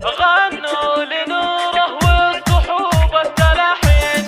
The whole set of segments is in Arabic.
غنوا لنوره والصحوب التلاحين.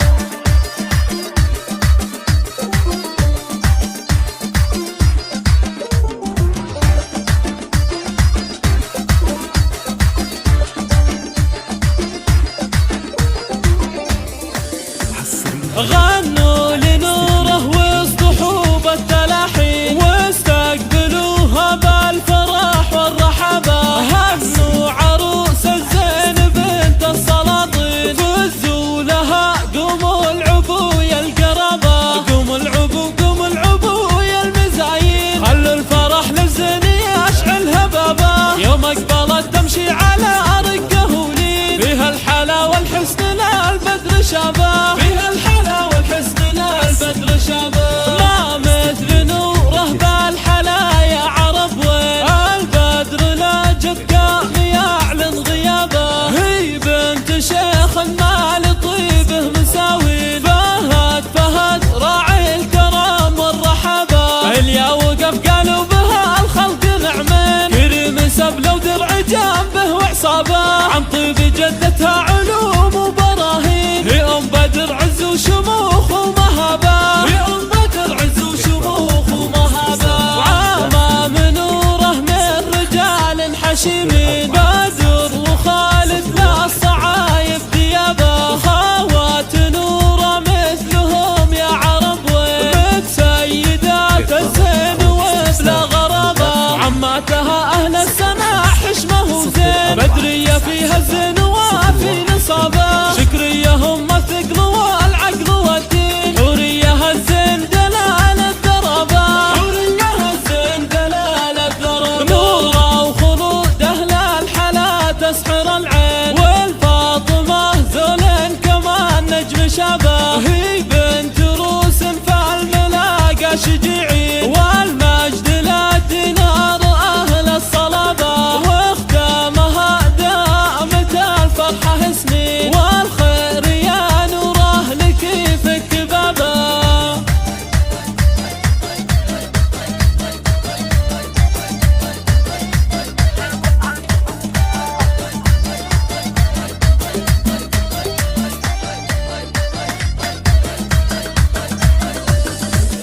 غنوا لنوره والصحوب التلاحين، واستقبلوها بالفرح والرحبة. هنوا عروس الزين بنت السلاطين، فزوا لها قوموا العبوا يا القرابة. قوموا العبوا قوموا العبوا يا المزايين، خلوا الفرح للزين يشعل هبابة. يوم اقبلت تمشي على ارقه ولين، فيها الحلا والحسن للبدر شابه. فيها الحلا والحسن للبدر شابه. ما مثل نوره بالحلا يا عرب، وين البدر لا جد قام يعلن غيابه. هي بنت شيخ ما لطيبه مساوين، فهد فهد راعي الكرم والرحابه. اليا وقف قالوا بها الخلق نعمين، كريم سبله ودرع جنبه وعصابه. عن طيب جدتها علوم وبراهين، هي ام بدر عز وشموخ ومهابه. هي ام بدر عز وشموخ ومهابه. وعامة منوره من رجال حشيمين، بدر وخالد للصعايب ثيابه. خوات نوره مثلهم يا عرب، وين سيدات الزين وبلا غرابه. عماتها اهل السنة حشمه وزين، بدرية فيها الزين وفي نصابه. شكرية هم الثقل والعقل والدين، حورية الزين دلال الدرابة. حورية الزين دلال الدرابة. نوره وخلود اهل الحلا تسحر العين، والفاطمة ذولين كمان نجم شابه. هي بنت روس فالملاقى شجيعين، والمجد لا دينار اهل الصلابة. واختامها دامت الفرحة سنين، والخير يا نوره لك يفك بابه.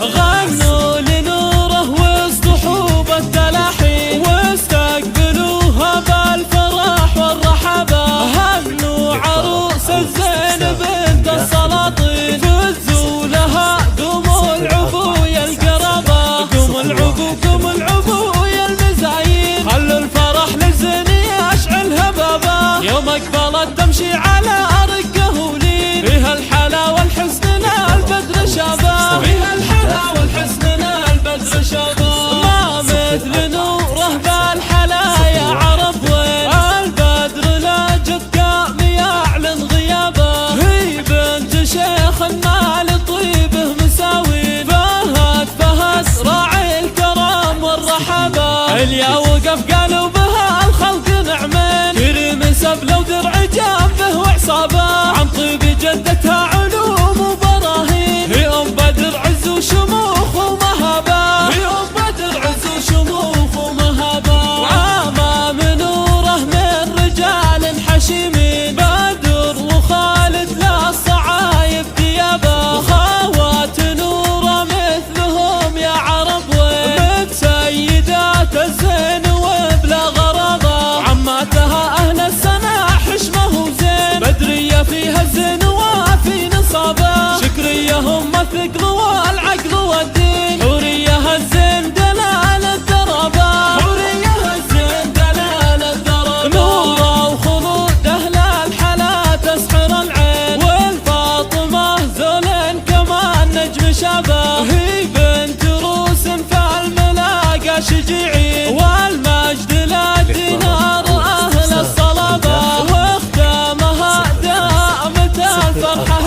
غنوا لنوره والصحوب التلاحين، واستقبلوها بالفرح والرحبة. هنوا عروس الزين بنت السلاطين، فزوا لها قوموا العبوا يا القرابة. قوموا العبوا قوموا العبوا يا المزايين، خلوا الفرح للزين يشعل هبابة. يوم اقبلت تمشي على ارقه ولين، فيها الحلا والحسن للبدر شابه. فيها الحلا والحسن للبدر شابه. ما مثل نوره بالحلا يا عرب، وين البدر لا جد قام يعلن غيابه. هي بنت شيخ ما لطيبه مساوين، فهد فهد راعي الكرم والرحابه. اليا وقف قالوا بها الخلق نعمين، كريم سبله ودرع جنبه وعصابه. عن طيب جدتها علوم وبراهين، هي ام بدر عز وشموخ ومهابه. هي ام بدر عز وشموخ ومهابه. وعامة منوره من رجال حشيمين، بدر وخالد للصعايب ثيابه. وخوات نوره مثلهم يا عرب، وين سيدات الزين وبلا غرابه. عماتها اهل السنة حشمه وزين، بدرية فيها الزين وفي نصابه. شكرية هم الثقل والعقل والدين، حورية الزين دلال الدرابة. حورية الزين دلال الدرابة. نوره وخلود اهل الحلا تسحر العين، والفاطمة ذولين كمان نجم شابه. هي بنت روس فالملاقى شجيعين، والمجد لا دينار اهل الصلابة. واختامها دامت الفرحة